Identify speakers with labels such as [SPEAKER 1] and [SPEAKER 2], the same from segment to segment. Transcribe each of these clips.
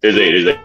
[SPEAKER 1] There's eight. There's eight.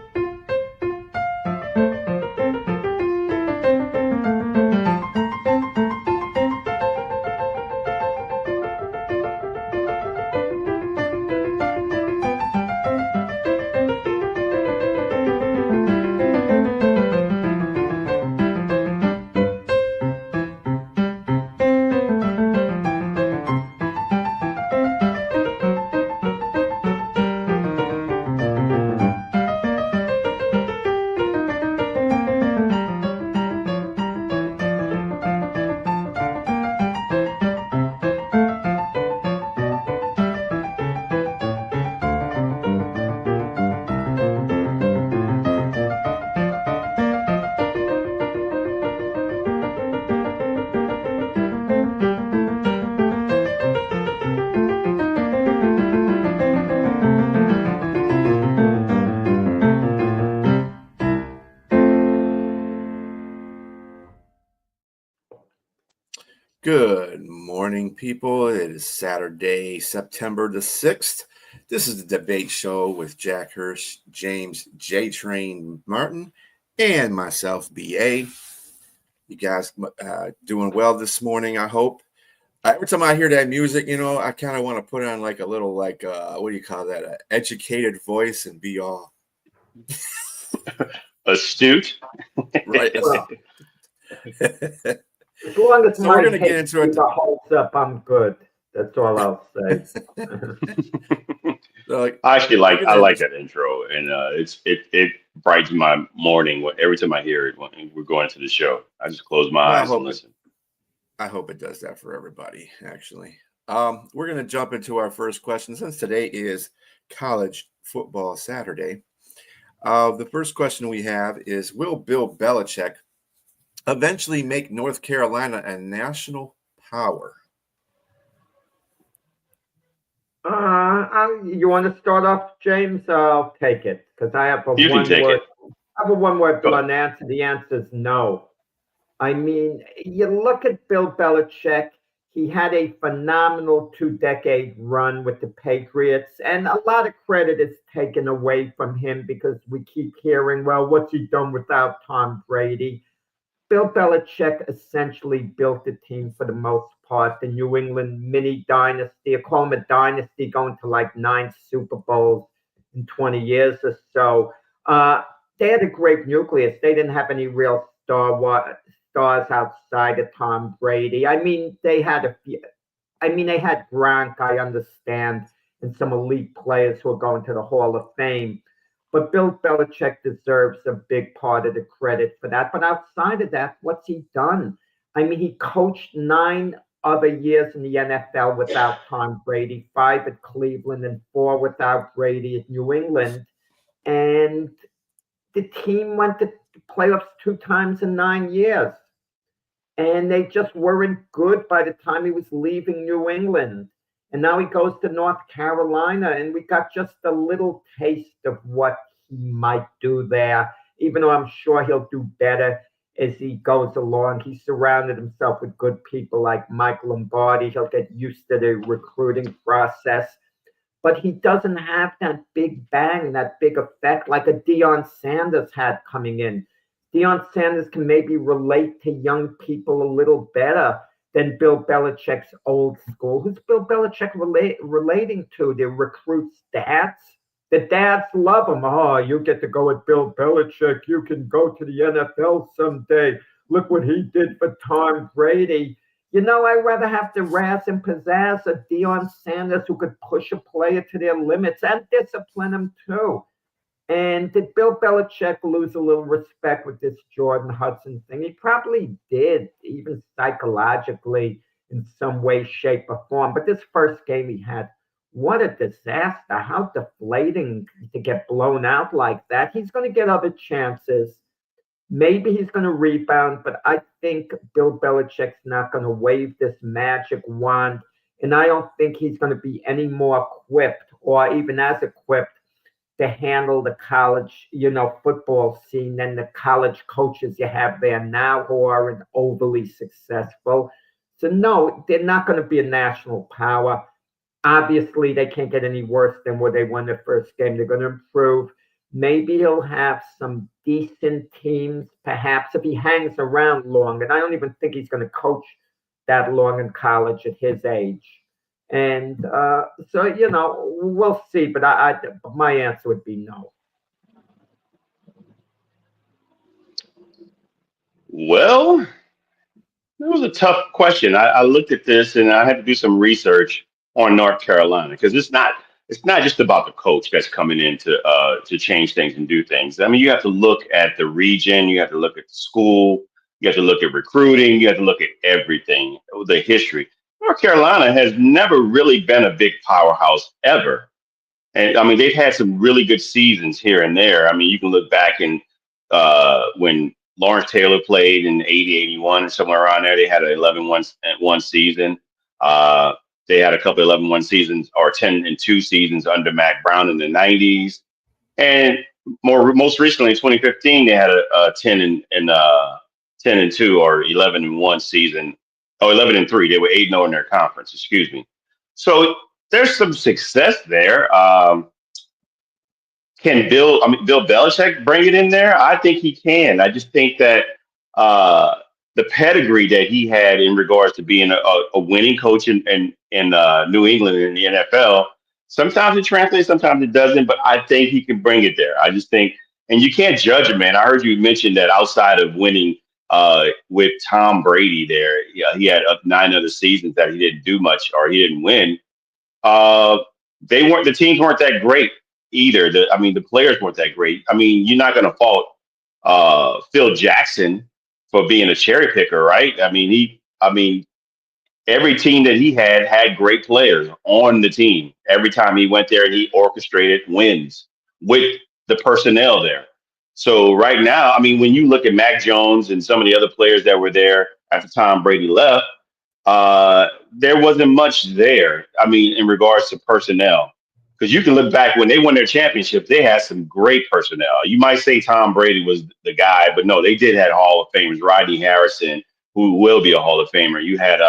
[SPEAKER 2] Good morning, people. It is Saturday, September the 6th. This is the debate show with Jack Hirsch, James JTrain Martin, and myself, BA. You guys doing well this morning, I hope. Every time I hear that music, I kind of want to put on like a little, what do you call that? An educated voice and be all
[SPEAKER 1] Astute.
[SPEAKER 2] right.
[SPEAKER 3] Well, as long as
[SPEAKER 2] So we're going to get into it.
[SPEAKER 3] holds up, I'm good. That's all I'll say.
[SPEAKER 2] So,
[SPEAKER 1] I like that intro, and it brightens my morning every time I hear it when we're going to the show. I just close my eyes and listen.
[SPEAKER 2] I hope it does that for everybody, actually. We're going to jump into our first question since today is College Football Saturday. The first question we have is, will Bill Belichick eventually make North Carolina a national power?
[SPEAKER 3] You want to start off, James? I'll take it because I have a one-word blunt answer. The answer is no. I mean, you look at Bill Belichick. He had a phenomenal 2-decade run with the Patriots, and a lot of credit is taken away from him because we keep hearing, well, what's he done without Tom Brady? Bill Belichick essentially built the team for the most part, the New England mini dynasty. I call him a dynasty, going to like 9 Super Bowls in 20 years or so. They had a great nucleus. They didn't have any real stars outside of Tom Brady. I mean, they had a few. I mean, they had Gronk, I understand, and some elite players who are going to the Hall of Fame. But Bill Belichick deserves a big part of the credit for that. But outside of that, what's he done? I mean, he coached 9 other years in the NFL without Tom Brady, 5 at Cleveland and 4 without Brady at New England. And the team went to the playoffs 2 times in 9 years. And they just weren't good by the time he was leaving New England. And now he goes to North Carolina, and we got just a little taste of what he might do there, even though I'm sure he'll do better as he goes along. He surrounded himself with good people like Mike Lombardi. He'll get used to the recruiting process. But he doesn't have that big bang, that big effect like a Deion Sanders had coming in. Deion Sanders can maybe relate to young people a little better than Bill Belichick's old school. Who's Bill Belichick relating to? The recruits' dads? The dads love him. Oh, you get to go with Bill Belichick. You can go to the NFL someday. Look what he did for Tom Brady. I'd rather have the razz and pizzazz of Deion Sanders who could push a player to their limits and discipline him too. And did Bill Belichick lose a little respect with this Jordan Hudson thing? He probably did, even psychologically in some way, shape, or form. But this first game he had, what a disaster. How deflating to get blown out like that. He's going to get other chances. Maybe he's going to rebound, but I think Bill Belichick's not going to wave this magic wand. And I don't think he's going to be any more equipped or even as equipped to handle the college, football scene than the college coaches you have there now who are overly successful. So no, they're not going to be a national power. Obviously, they can't get any worse than what they won the first game. They're going to improve. maybe he'll have some decent teams, perhaps, if he hangs around long. And I don't even think he's going to coach that long in college at his age. And so, we'll see. But my answer would be no.
[SPEAKER 1] Well, that was a tough question. I looked at this and I had to do some research on North Carolina because it's not just about the coach that's coming in to change things and do things. I mean, you have to look at the region, you have to look at the school, you have to look at recruiting, you have to look at everything, the history. North Carolina has never really been a big powerhouse ever. And I mean, they've had some really good seasons here and there. I mean, you can look back in when Lawrence Taylor played in 80, 81, somewhere around there. They had an 11-1 season. Uh, they had a couple of 11-1 seasons or 10-2 seasons under Mac Brown in the 90s. And most recently in 2015, they had a 10-2 or 11-1 season. Oh, 11-3. They were 8-0 in their conference. Excuse me. So there's some success there. Can Bill Belichick bring it in there? I think he can. I just think that the pedigree that he had in regards to being a winning coach in New England in the NFL, sometimes it translates, sometimes it doesn't, but I think he can bring it there. I just think, and you can't judge him, man. I heard you mention that outside of winning with Tom Brady there, yeah, he had 9 other seasons that he didn't do much or he didn't win. Uh, the teams weren't that great either. The players weren't that great. I mean, you're not going to fault Phil Jackson for being a cherry picker, right? Every team that he had great players on the team. Every time he went there and he orchestrated wins with the personnel there. So right now, I mean, when you look at Mac Jones and some of the other players that were there after Tom Brady left, there wasn't much there. I mean, in regards to personnel, because you can look back when they won their championship, they had some great personnel. You might say Tom Brady was the guy, but no, they did have Hall of Famers. Rodney Harrison, who will be a Hall of Famer. You had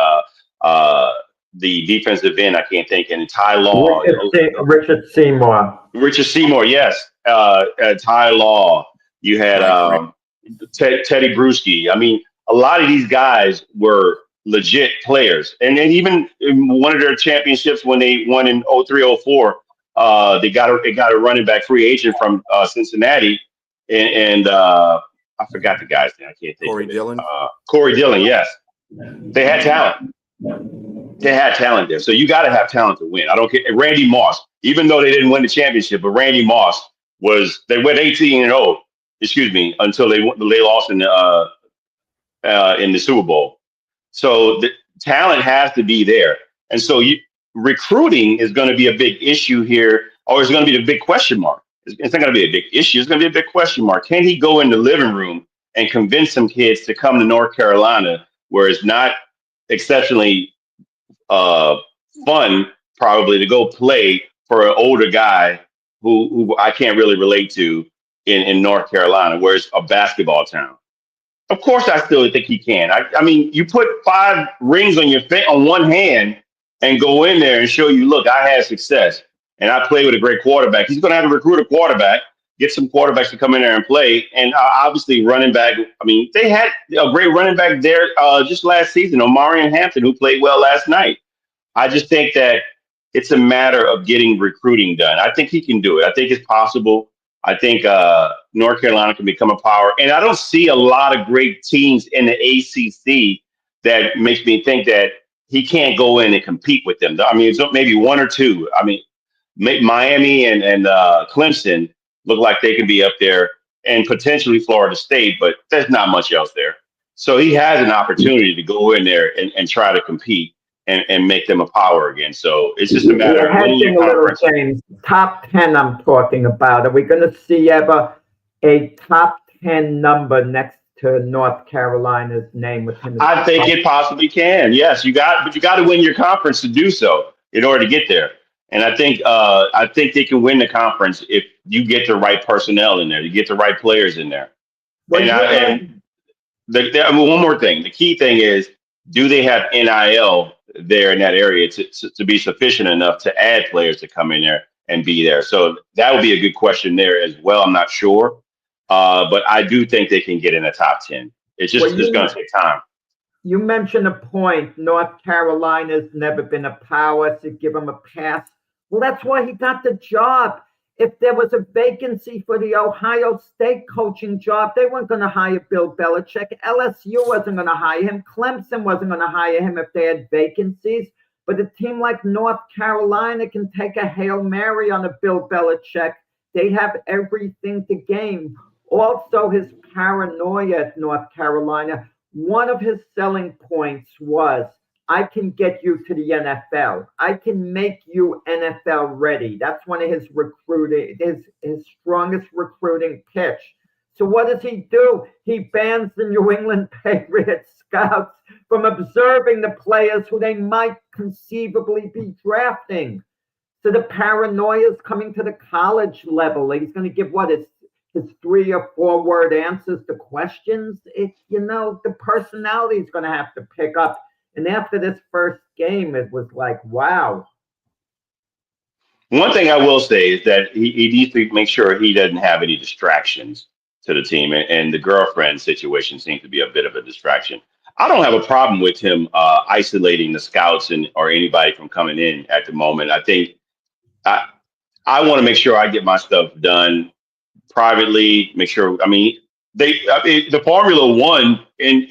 [SPEAKER 1] the defensive end, I can't think, and Ty Law,
[SPEAKER 3] Richard Seymour.
[SPEAKER 1] Richard Seymour, yes. Ty Law. You had Teddy Bruschi. I mean, a lot of these guys were legit players. And then even in one of their championships when they won in 03-04, they got a running back free agent from Cincinnati. And I forgot the guy's name. I can't think
[SPEAKER 2] Corey
[SPEAKER 1] of it.
[SPEAKER 2] Dillon.
[SPEAKER 1] Corey Dillon, yes. They had talent. They had talent there. So you got to have talent to win. I don't care. Randy Moss, even though they didn't win the championship, but Randy Moss they went 18-0, excuse me, until they lost in the Super Bowl. So the talent has to be there. And so recruiting is going to be a big issue here, or it's going to be the big question mark. It's not going to be a big issue. It's going to be a big question mark. Can he go in the living room and convince some kids to come to North Carolina, where it's not exceptionally fun, probably, to go play for an older guy who I can't really relate to in North Carolina, where it's a basketball town? Of course, I still think he can. I mean, you put 5 rings on one hand and go in there and show you, look, I had success and I play with a great quarterback. He's going to have to recruit a quarterback, get some quarterbacks to come in there and play. And obviously running back, I mean, they had a great running back there just last season, Omarion Hampton, who played well last night. I just think that it's a matter of getting recruiting done. I think he can do it. I think it's possible. I think North Carolina can become a power. And I don't see a lot of great teams in the ACC that makes me think that he can't go in and compete with them. I mean, it's maybe 1 or 2. I mean, Miami and Clemson look like they can be up there, and potentially Florida State, but there's not much else there. So he has an opportunity to go in there and try to compete and make them a power again. So it's just a matter of winning your conference.
[SPEAKER 3] James, top 10 I'm talking about. Are we going to see ever a top 10 number next to North Carolina's name with him?
[SPEAKER 1] I think it possibly can. Yes, but you got to win your conference to do so in order to get there. And I think they can win the conference if you get the right personnel in there, you get the right players in there. One more thing. The key thing is, do they have NIL there in that area to be sufficient enough to add players to come in there and be there. So that would be a good question there as well. I'm not sure. But I do think they can get in the top 10. It's just it's going to take time.
[SPEAKER 3] You mentioned a point. North Carolina's never been a power, so give him a pass. Well, that's why he got the job. If there was a vacancy for the Ohio State coaching job, they weren't going to hire Bill Belichick. LSU wasn't going to hire him. Clemson wasn't going to hire him if they had vacancies. But a team like North Carolina can take a Hail Mary on a Bill Belichick. They have everything to gain. Also, his paranoia at North Carolina. One of his selling points was, I can get you to the NFL. I can make you NFL ready. That's one of his his strongest recruiting pitch. So what does he do? He bans the New England Patriots scouts from observing the players who they might conceivably be drafting. So the paranoia is coming to the college level. He's going to give his 3 or 4 word answers to questions. The personality is going to have to pick up. And after this first game, it was like, wow.
[SPEAKER 1] One thing I will say is that he needs to make sure he doesn't have any distractions to the team. And the girlfriend situation seems to be a bit of a distraction. I don't have a problem with him isolating the scouts or anybody from coming in at the moment. I think I want to make sure I get my stuff done privately. Make sure. I mean, the Formula One in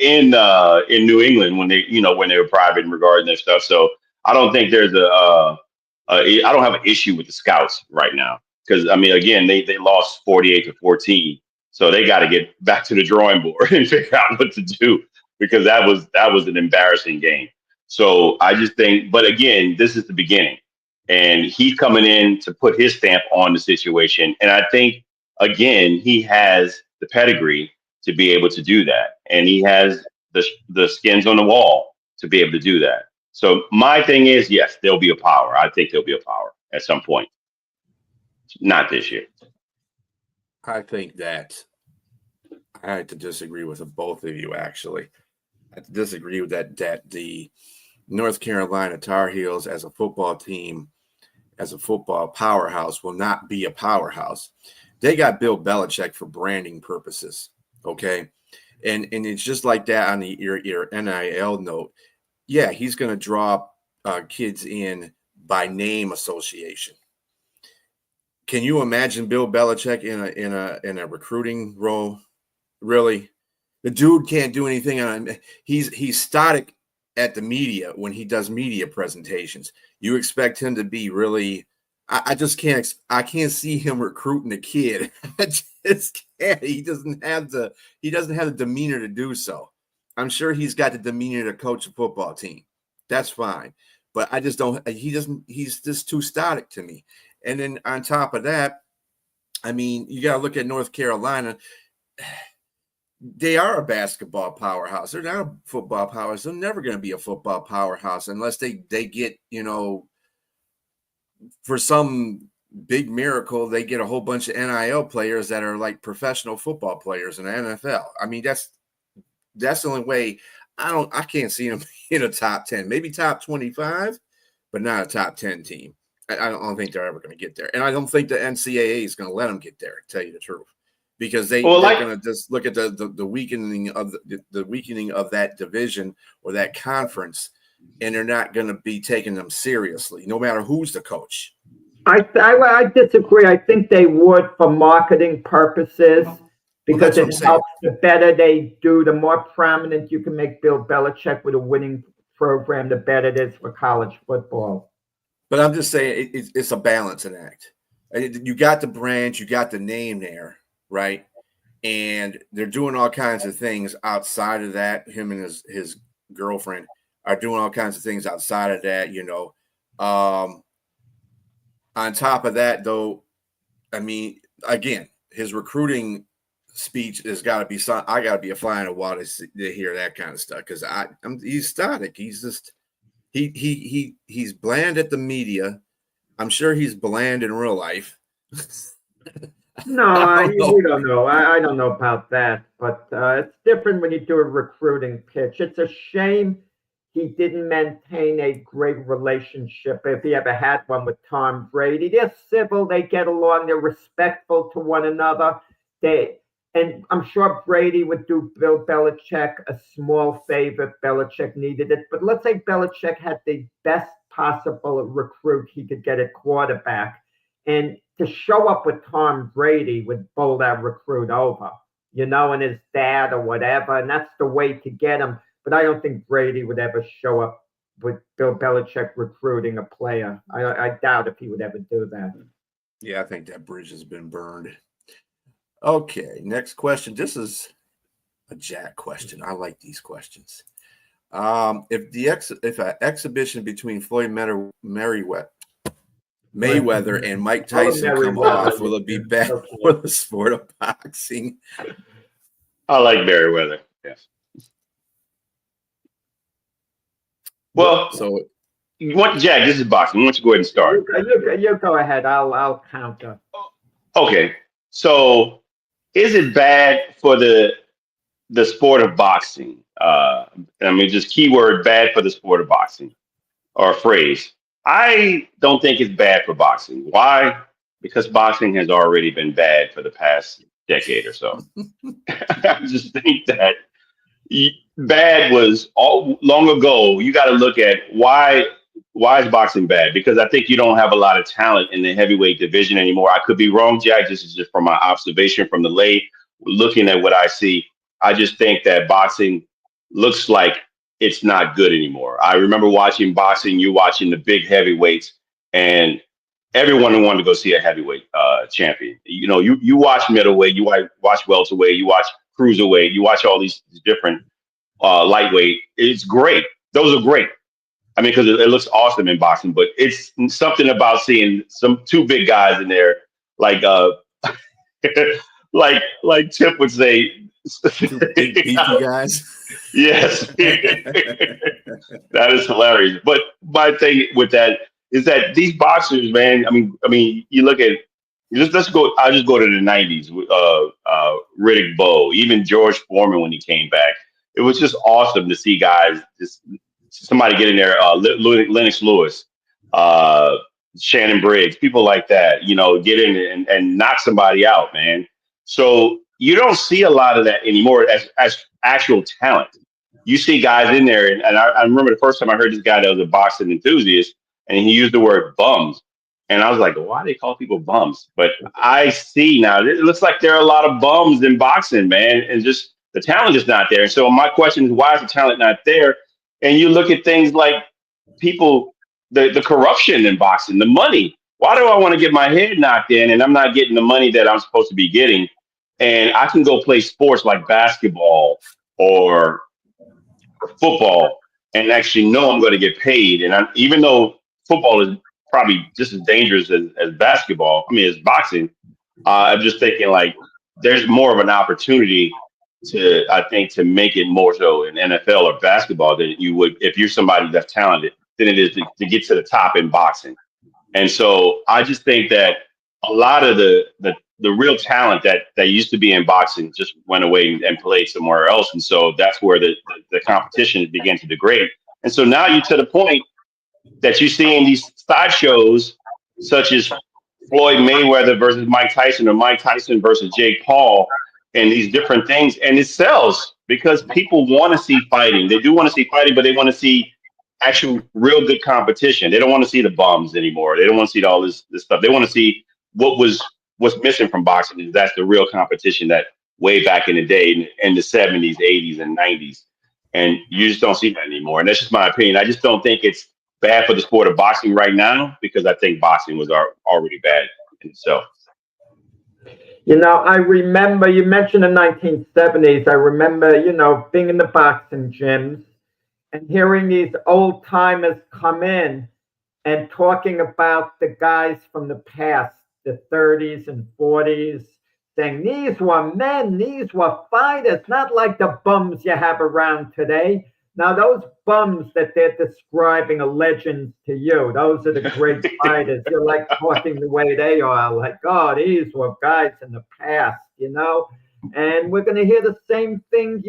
[SPEAKER 1] New England when they were private regarding their stuff. So I don't think there's I don't have an issue with the scouts right now because I mean, again, they lost 48-14, so they got to get back to the drawing board and figure out what to do because that was an embarrassing game. So I just think, but again, this is the beginning, and he's coming in to put his stamp on the situation, and I think again he has the pedigree to be able to do that, and he has the skins on the wall to be able to do that. So my thing is, yes, there'll be a power. I think there'll be a power at some point. Not this year.
[SPEAKER 2] I think that I have to disagree with both of you, actually. I have to disagree with that the North Carolina Tar Heels as a football team, as a football powerhouse, will not be a powerhouse. They got Bill Belichick for branding purposes, okay? And it's just like that on your NIL note. Yeah, he's going to draw kids in by name association. Can you imagine Bill Belichick in a recruiting role? Really, the dude can't do anything on. He's static at the media when he does media presentations. You expect him to be really. I just can't. I can't see him recruiting a kid. I just can't. He doesn't have the demeanor to do so. I'm sure he's got the demeanor to coach a football team. That's fine. But I just don't. He's just too static to me. And then on top of that, I mean, you got to look at North Carolina. They are a basketball powerhouse. They're not a football powerhouse. They're never going to be a football powerhouse unless they get, for some big miracle, they get a whole bunch of NIL players that are like professional football players in the NFL. I mean, that's the only way. I can't see them in a top 10, maybe top 25, but not a top 10 team. I don't think they're ever going to get there. And I don't think the NCAA is going to let them get there, to tell you the truth, because they're going to just look at the weakening of the weakening of that division or that conference, and they're not going to be taking them seriously, no matter who's the coach.
[SPEAKER 3] I disagree. I think they would for marketing purposes. Because it helps, the better they do, the more prominent you can make Bill Belichick with a winning program, the better it is for college football.
[SPEAKER 2] But I'm just saying it's a balancing act. You got the brand, you got the name there, right? And they're doing all kinds of things outside of that. Him and his girlfriend are doing all kinds of things outside of that, On top of that, though, I mean, again, his recruiting speech has got to be something. I got to be a fly in the water to hear that kind of stuff because he's static. He's just he's bland at the media. I'm sure he's bland in real life.
[SPEAKER 3] No, we don't know. I don't know about that, but it's different when you do a recruiting pitch. It's a shame he didn't maintain a great relationship, if he ever had one, with Tom Brady. They're civil, they get along, they're respectful to one another. And I'm sure Brady would do Bill Belichick a small favor if Belichick needed it. But let's say Belichick had the best possible recruit he could get at quarterback. And to show up with Tom Brady would bowl that recruit over, and his dad or whatever. And that's the way to get him. But I don't think Brady would ever show up with Bill Belichick recruiting a player. I doubt if he would ever do that.
[SPEAKER 2] Yeah, I think that bridge has been burned. Okay, next question. This is a Jack question. I like these questions. If an exhibition between Floyd Mayweather and Mike Tyson come off, will it be bad for the sport of boxing?
[SPEAKER 1] I like Merriweather. Yes. Well,
[SPEAKER 2] so
[SPEAKER 1] you want Jack? This is boxing. Why don't you go ahead and start?
[SPEAKER 3] You go ahead. I'll counter.
[SPEAKER 1] Okay. So, is it bad for the sport of boxing? Just keyword bad for the sport of boxing, or phrase. I don't think it's bad for boxing. Why? Because boxing has already been bad for the past decade or so. I just think that bad was all long ago. You got to look at why is boxing bad? Because I think you don't have a lot of talent in the heavyweight division anymore. I could be wrong, Jack. This is just from my observation from the late, looking at what I see. I just think that boxing looks like it's not good anymore. I remember watching boxing, you watching the big heavyweights, and everyone wanted to go see a heavyweight champion. You watch middleweight, you watch welterweight, you watch cruiserweight, you watch all these different lightweight. It's great. Those are great. I mean, because it looks awesome in boxing, but it's something about seeing two big guys in there, like like Tip would say,
[SPEAKER 2] two big beefy guys.
[SPEAKER 1] Yes, that is hilarious. But my thing with that is that these boxers, man. I mean, you look at let's go. I'll just go to the '90s. Riddick Bowe, even George Foreman when he came back. It was just awesome to see guys, just somebody get in there. Lennox Lewis, Shannon Briggs, people like that. Get in and knock somebody out, man. So you don't see a lot of that anymore as actual talent. You see guys in there, and I remember the first time I heard this guy that was a boxing enthusiast, and he used the word bums. And I was like, why do they call people bums? But I see now, it looks like there are a lot of bums in boxing, man. And just the talent is not there. And so my question is, why is the talent not there? And you look at things like people, the corruption in boxing, the money. Why do I want to get my head knocked in and I'm not getting the money that I'm supposed to be getting? And I can go play sports like basketball or football and actually know I'm going to get paid. And even though football is probably just as dangerous as basketball, as boxing, I'm just thinking like there's more of an opportunity to make it more so in NFL or basketball than you would if you're somebody that's talented than it is to get to the top in boxing. And so I just think that a lot of the real talent that used to be in boxing just went away and played somewhere else. And so that's where the competition began to degrade. And so now you're to the point that you see in these sideshows, such as Floyd Mayweather versus Mike Tyson or Mike Tyson versus Jake Paul and these different things. And it sells because people want to see fighting. They do want to see fighting, but they want to see actual real good competition. They don't want to see the bums anymore. They don't want to see all this stuff. They want to see what's missing from boxing is that's the real competition that way back in the day in the 70s, 80s, and 90s. And you just don't see that anymore. And that's just my opinion. I just don't think it's bad for the sport of boxing right now because I think boxing was already bad in itself.
[SPEAKER 3] I remember you mentioned the 1970s. I remember, being in the boxing gyms and hearing these old timers come in and talking about the guys from the past, the 30s and 40s, saying these were men, these were fighters, not like the bums you have around today. Now, those bums that they're describing are legends to you. Those are the great fighters. You're like talking the way they are, like, oh, these were guys in the past, And we're going to hear the same thing,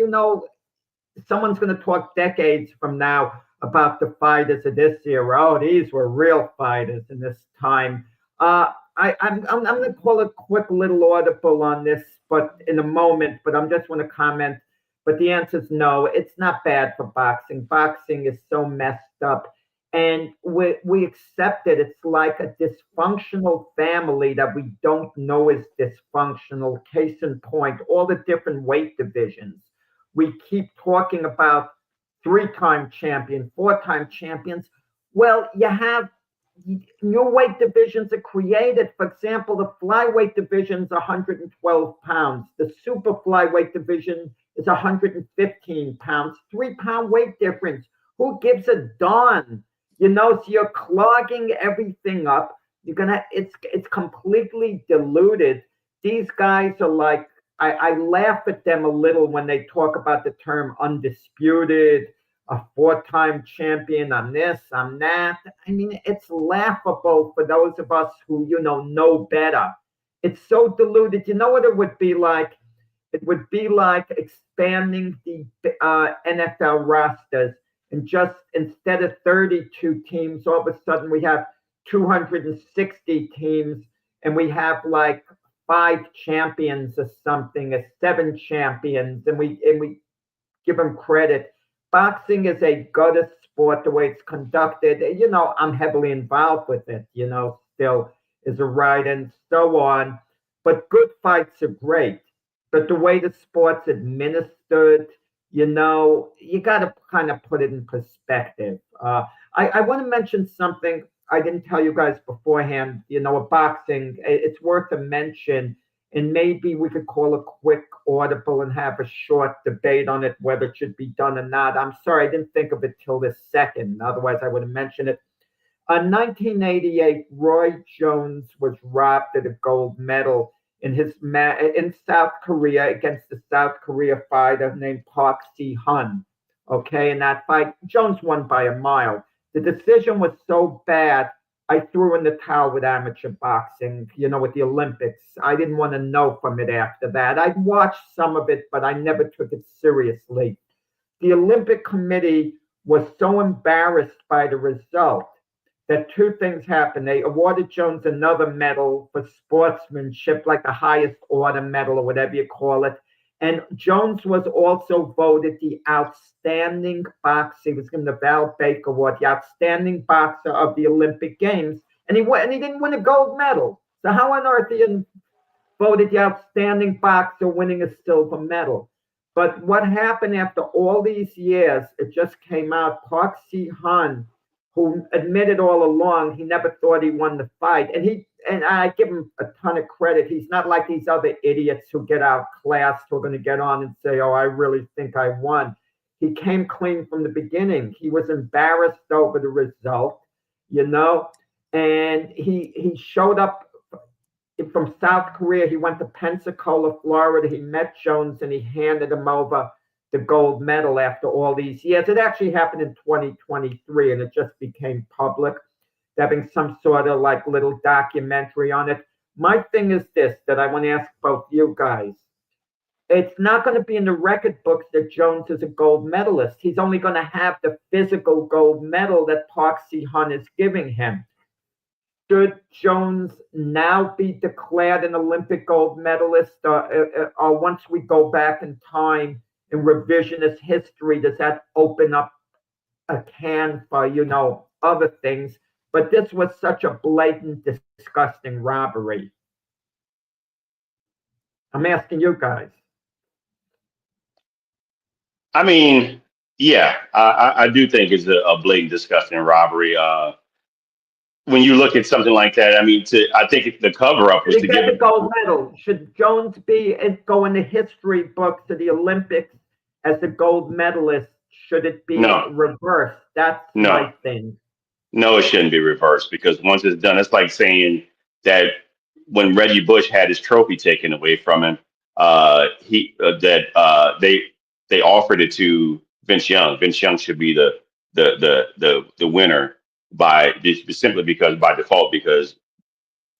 [SPEAKER 3] someone's going to talk decades from now about the fighters of this era. Oh, these were real fighters in this time. I'm going to call a quick little audible on this, but in a moment. But I'm just want to comment. But the answer is no. It's not bad for boxing. Boxing is so messed up, and we accept it. It's like a dysfunctional family that we don't know is dysfunctional. Case in point, all the different weight divisions. We keep talking about three-time champion, four-time champions. Well, you have new weight divisions are created. For example, the flyweight division is 112 pounds. The super flyweight division is 115 pounds. 3 pound weight difference. Who gives a darn? So you're clogging everything up. It's completely diluted. These guys are like, I laugh at them a little when they talk about the term undisputed, a four-time champion, I'm this, I'm that. I mean, it's laughable for those of us who, know better. It's so diluted. You know what it would be like? It would be like expanding the NFL rosters and just instead of 32 teams, all of a sudden we have 260 teams and we have like 5 champions or something, or 7 champions, and we give them credit. Boxing is a gutter sport the way it's conducted. I'm heavily involved with it, still as a writer and so on. But good fights are great. But the way the sport's administered, you got to kind of put it in perspective. I want to mention something I didn't tell you guys beforehand. With boxing, it's worth a mention. And maybe we could call a quick audible and have a short debate on it, whether it should be done or not. I'm sorry, I didn't think of it till this second. Otherwise, I would have mentioned it. In 1988, Roy Jones was robbed of a gold medal in South Korea against the South Korea fighter named Park Si-hun. Okay, in that fight, Jones won by a mile. The decision was so bad, I threw in the towel with amateur boxing, with the Olympics. I didn't want to know from it after that. I'd watched some of it, but I never took it seriously. The Olympic Committee was so embarrassed by the result that 2 things happened. They awarded Jones another medal for sportsmanship, like the highest order medal or whatever you call it. And Jones was also voted the outstanding boxer. He was given the Val Baker Award, the outstanding boxer of the Olympic Games. And he didn't win a gold medal. So how on earth he voted the outstanding boxer winning a silver medal? But what happened after all these years, it just came out, Park Si-hun, who admitted all along he never thought he won the fight. And I give him a ton of credit. He's not like these other idiots who get outclassed, who are going to get on and say, oh, I really think I won. He came clean from the beginning. He was embarrassed over the result, and he showed up from South Korea. He went to Pensacola, Florida. He met Jones and he handed him over the gold medal after all these years. It actually happened in 2023 and it just became public. Having some sort of like little documentary on it. My thing is this, that I want to ask both you guys. It's not going to be in the record books that Jones is a gold medalist. He's only going to have the physical gold medal that Park Si-hun is giving him. Should Jones now be declared an Olympic gold medalist, or once we go back in time in revisionist history, does that open up a can for, other things? But this was such a blatant, disgusting robbery. I'm asking you guys.
[SPEAKER 1] I mean, yeah, I do think it's a blatant, disgusting robbery. When you look at something like that, I think the cover up was to get
[SPEAKER 3] the gold medal. Should Jones go in the history books of the Olympics as a gold medalist? Should it be reversed? That's my thing.
[SPEAKER 1] No, it shouldn't be reversed, because once it's done, it's like saying that when Reggie Bush had his trophy taken away from him, they offered it to Vince Young. Vince Young should be the winner simply because by default because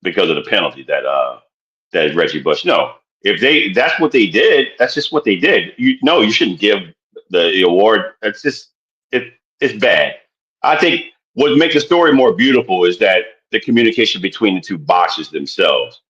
[SPEAKER 1] of the penalty that Reggie Bush. No, if that's what they did, that's just what they did. You shouldn't give the award. It's It's bad. I think what makes the story more beautiful is that the communication between the two boxers themselves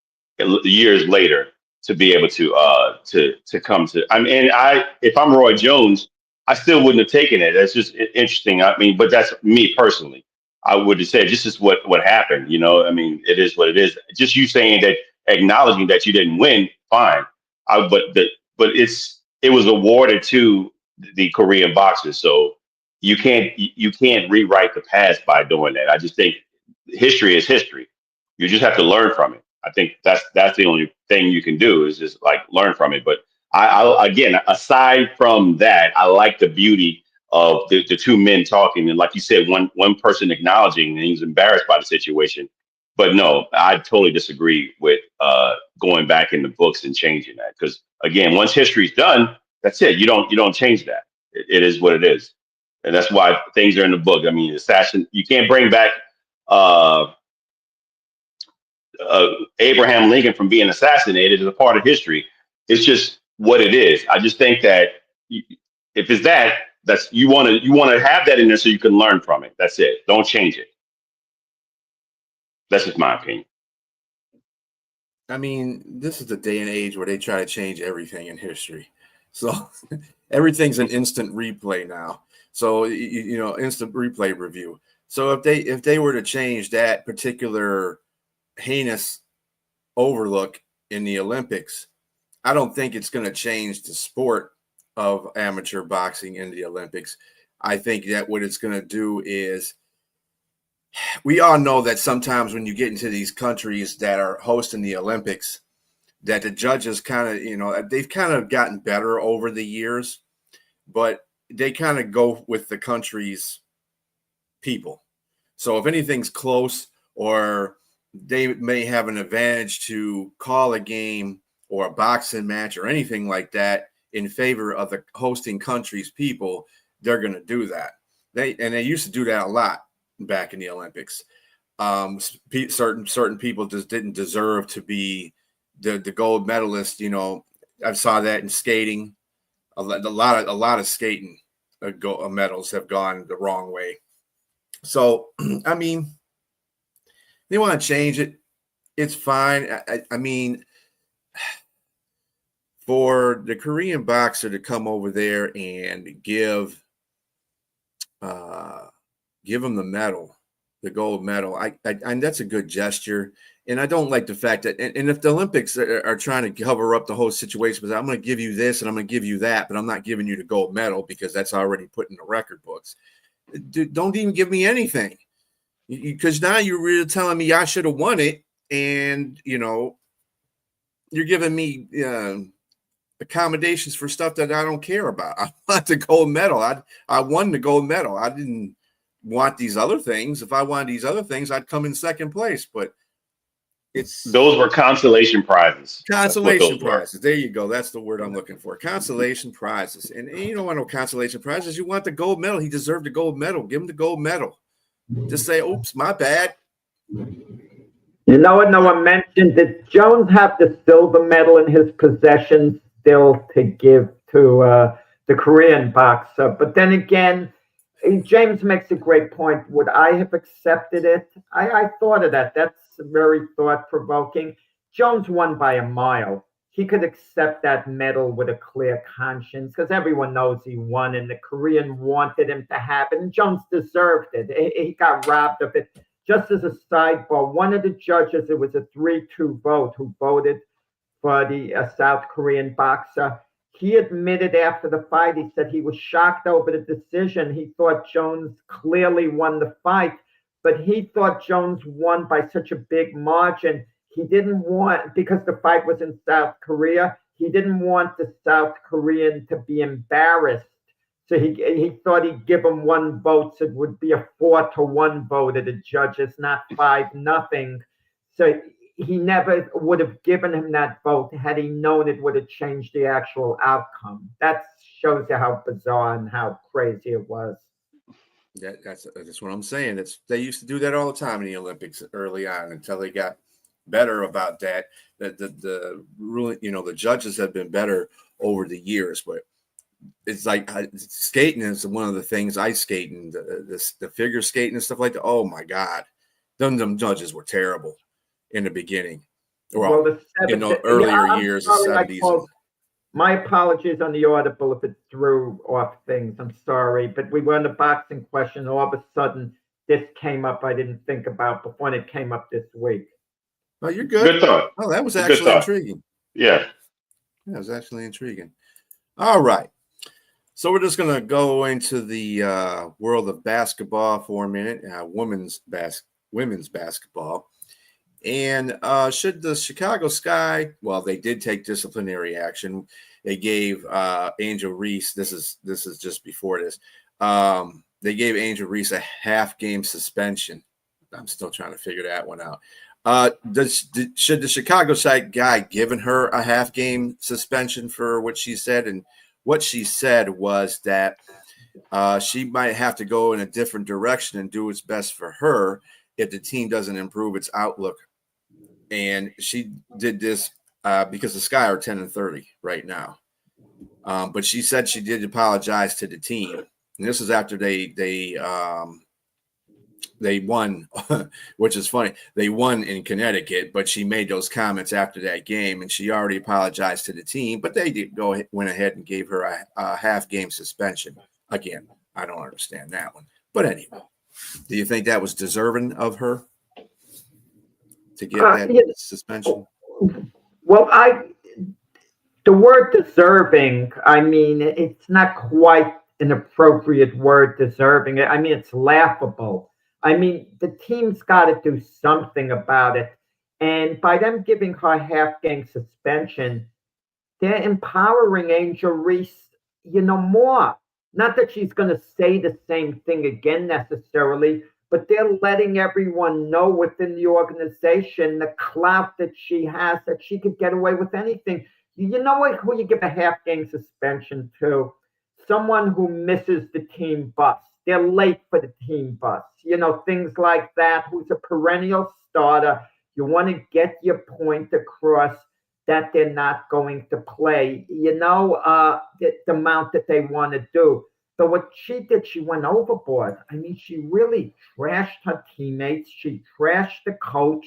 [SPEAKER 1] years later to be able to come to. I mean, and I if I'm Roy Jones, I still wouldn't have taken it. That's just interesting. I mean, but that's me personally. I would have said this is what happened. You know, I mean, it is what it is. Just you saying that, acknowledging that you didn't win, fine. But it was awarded to the Korean boxers, so you can't rewrite the past by doing that. I just think history is history. You just have to learn from it. I think that's the only thing you can do is just like learn from it. But I again, aside from that, I like the beauty of the two men talking, and like you said, one person acknowledging and he's embarrassed by the situation. But no, I totally disagree with going back in the books and changing that, because again, once history's done, that's it. You don't change that. It is what it is, and that's why things are in the book. I mean, assassin. You can't bring back uh, Abraham Lincoln from being assassinated is a part of history. It's just what it is. I just think that if it's that, that's you want to have that in there so you can learn from it. That's it. Don't change it. That's just my opinion.
[SPEAKER 2] I mean, this is the day and age where they try to change everything in history. So everything's an instant replay now. So instant replay review. So if they were to change that particular heinous overlook in the Olympics, I don't think it's going to change the sport of amateur boxing in the Olympics. I think that what it's going to do is, we all know that sometimes when you get into these countries that are hosting the Olympics, that the judges kind of, they've kind of gotten better over the years, but they kind of go with the country's people. So if anything's close, or they may have an advantage to call a game or a boxing match or anything like that in favor of the hosting country's people, they're going to do that. They used to do that a lot back in the Olympics. Certain people just didn't deserve to be the gold medalist. I saw that in skating. A lot of skating medals have gone the wrong way. So I mean, they want to change it. It's fine. I mean, for the Korean boxer to come over there and give him the medal, the gold medal, and that's a good gesture. And I don't like the fact that, and if the Olympics are trying to cover up the whole situation, because I'm going to give you this and I'm going to give you that, but I'm not giving you the gold medal because that's already put in the record books. Don't even give me anything, because now you're really telling me I should have won it, and you're giving me accommodations for stuff that I don't care about. I want the gold medal. I won the gold medal. I didn't want these other things. If I wanted these other things, I'd come in second place. But
[SPEAKER 1] those were consolation prizes.
[SPEAKER 2] Consolation prizes. There you go. That's the word I'm looking for. Consolation prizes. And you don't want no consolation prizes. You want the gold medal. He deserved the gold medal. Give him the gold medal. Just say, oops, my bad.
[SPEAKER 3] You know what? No one mentioned. Did Jones have the silver medal in his possession still to give to the Korean boxer? But then again, James makes a great point. Would I have accepted it? I thought of that. That's very thought-provoking. Jones won by a mile. He could accept that medal with a clear conscience because everyone knows he won, and the Korean wanted him to have it, and Jones deserved it. He got robbed of it. Just as a sidebar, one of the judges, it was a 3-2 vote, who voted for the South Korean boxer. He admitted after the fight, he said he was shocked over the decision. He thought Jones clearly won the fight, but he thought Jones won by such a big margin. He didn't want, because the fight was in South Korea, he didn't want the South Korean to be embarrassed. So he thought he'd give him one vote, so it would be a 4-1 vote of the judges, not 5-0. So he never would have given him that vote had he known it would have changed the actual outcome. That shows you how bizarre and how crazy it was.
[SPEAKER 2] That's what I'm saying. They used to do that all the time in the Olympics early on until they got better about that. The ruling, the judges have been better over the years, but it's like skating is one of the things I skate, and the figure skating and stuff like that. Oh my God, them judges were terrible in the beginning. Well, earlier years, the 70s.
[SPEAKER 3] My apologies on the audible if it threw off things. I'm sorry, but we were on the boxing question. All of a sudden, this came up I didn't think about before, and it came up this week.
[SPEAKER 2] Oh, you're good.
[SPEAKER 1] Good thought.
[SPEAKER 2] Oh, that was actually intriguing.
[SPEAKER 1] Yeah.
[SPEAKER 2] That was actually intriguing. All right. So we're just going to go into the world of basketball for a minute, women's basketball. And should the Chicago Sky, well, they did take disciplinary action. They gave Angel Reese, this is just before this, they gave Angel Reese a half-game suspension. I'm still trying to figure that one out. Should the Chicago Sky guy given her a half-game suspension for what she said? And what she said was that she might have to go in a different direction and do what's best for her if the team doesn't improve its outlook. And she did this because the Sky are 10-30 right now. But she said she did apologize to the team. And this is after they won, which is funny. They won in Connecticut, but she made those comments after that game, and she already apologized to the team. But they went ahead and gave her a half-game suspension. Again, I don't understand that one. But anyway, do you think that was deserving of her to get that suspension?
[SPEAKER 3] Well, the word deserving, I mean, it's not quite an appropriate word, deserving. I mean, it's laughable. I mean, the team's got to do something about it. And by them giving her a half-game suspension, they're empowering Angel Reese, more. Not that she's going to say the same thing again necessarily, but they're letting everyone know within the organization the clout that she has, that she could get away with anything. You know what? Who you give a half-game suspension to? Someone who misses the team bus. They're late for the team bus. Things like that. Who's a perennial starter. You want to get your point across that they're not going to play, the amount that they want to do. So what she did, she went overboard. I mean, she really trashed her teammates. She trashed the coach.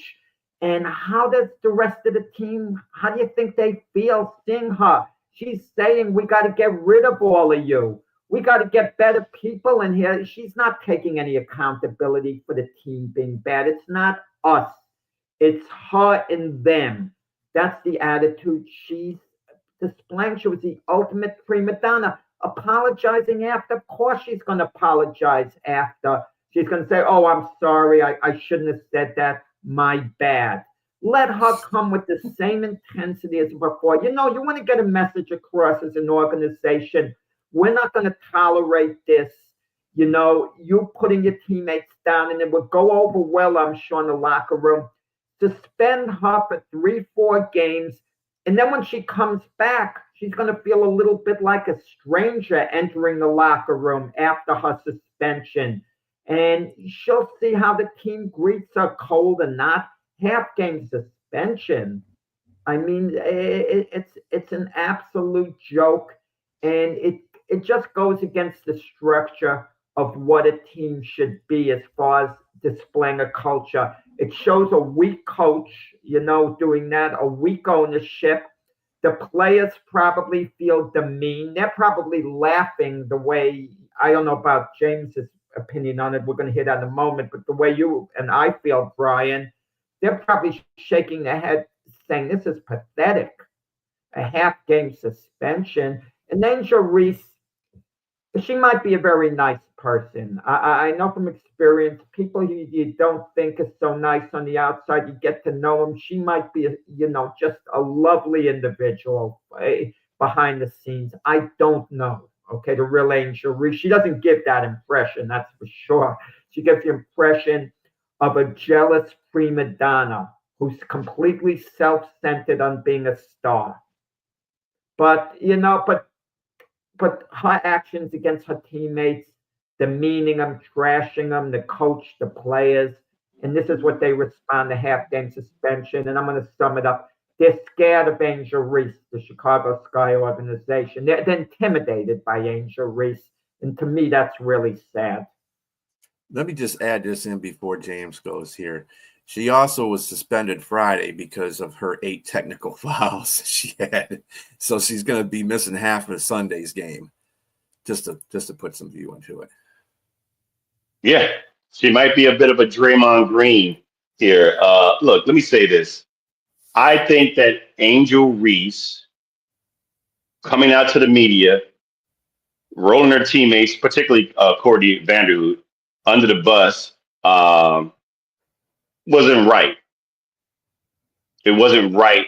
[SPEAKER 3] And how does the rest of the team, how do you think they feel seeing her? She's saying, we got to get rid of all of you. We got to get better people in here. She's not taking any accountability for the team being bad. It's not us. It's her and them. That's the attitude she's displaying. She was the ultimate prima donna. Apologizing after. Of course she's going to apologize after. She's going to say, oh, I'm sorry. I shouldn't have said that. My bad. Let her come with the same intensity as before. You want to get a message across as an organization. We're not going to tolerate this. You putting your teammates down, and it would go over well, I'm sure, in the locker room. Suspend her for 3-4 games. And then when she comes back, she's going to feel a little bit like a stranger entering the locker room after her suspension. And she'll see how the team greets her, cold or not. Half-game suspension. I mean, it's an absolute joke. And it just goes against the structure of what a team should be as far as displaying a culture. It shows a weak coach, doing that, a weak ownership. The players probably feel demeaned. They're probably laughing the way, I don't know about James's opinion on it. We're going to hear that in a moment. But the way you and I feel, Brian, they're probably shaking their head saying, this is pathetic. A half-game suspension. And Angel Reese, she might be a very nice person. I know from experience, people you don't think is so nice on the outside, you get to know them. She might be, just a lovely individual behind the scenes. I don't know. Okay, the real Angel Reese, she doesn't give that impression, that's for sure. She gives the impression of a jealous prima donna who's completely self-centered on being a star. But but her actions against her teammates, demeaning them, trashing them, the coach, the players, and this is what they respond to half-game suspension. And I'm going to sum it up. They're scared of Angel Reese, the Chicago Sky organization. They're intimidated by Angel Reese. And to me, that's really sad.
[SPEAKER 2] Let me just add this in before James goes here. She also was suspended Friday because of her 8 technical fouls she had. So she's going to be missing half of Sunday's game. Just to put some view into it.
[SPEAKER 1] Yeah, she might be a bit of a Draymond Green here. Look, let me say this. I think that Angel Reese coming out to the media, rolling her teammates, particularly Courtney Vanderhoot, under the bus, wasn't right. It wasn't right